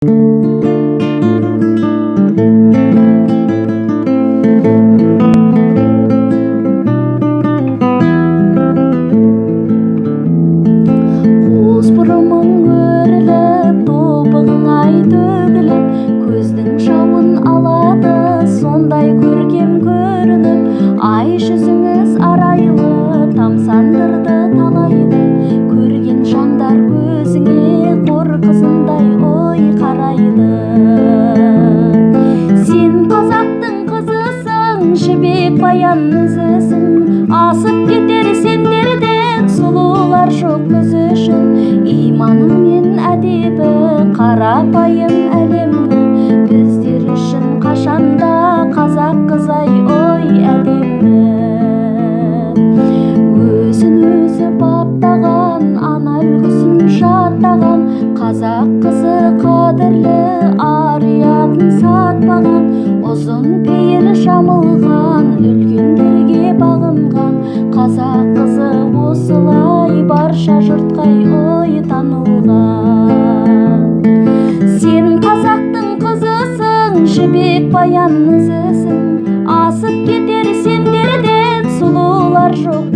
Ай жүзіңіз арайлы, тамсандырды талайды. Көрген жандар көзіңе қор қызындай ой қарайды. Сен қазақтың қызысың, жібек баян өзісің. Асып кетер сендерден сұлулар жоқ біз үшін. Иманы мен әдебі қарапайым әлемді, біздер үшін қашанда қазақ қызай ой әдемі. Өзін өзі баптаған, ана үлгісін жаттаған, қазақ қызы қадірлі, ар-ұятын сатпаған. Ұзын пейіл жамылған, үлкендерге бағынған, қазақ қызы осылай барша жұртқа ой танылған. Сен қазақтың қызысың, жібек баян өзісің. Асып кетер сендерден сұлулар жоқ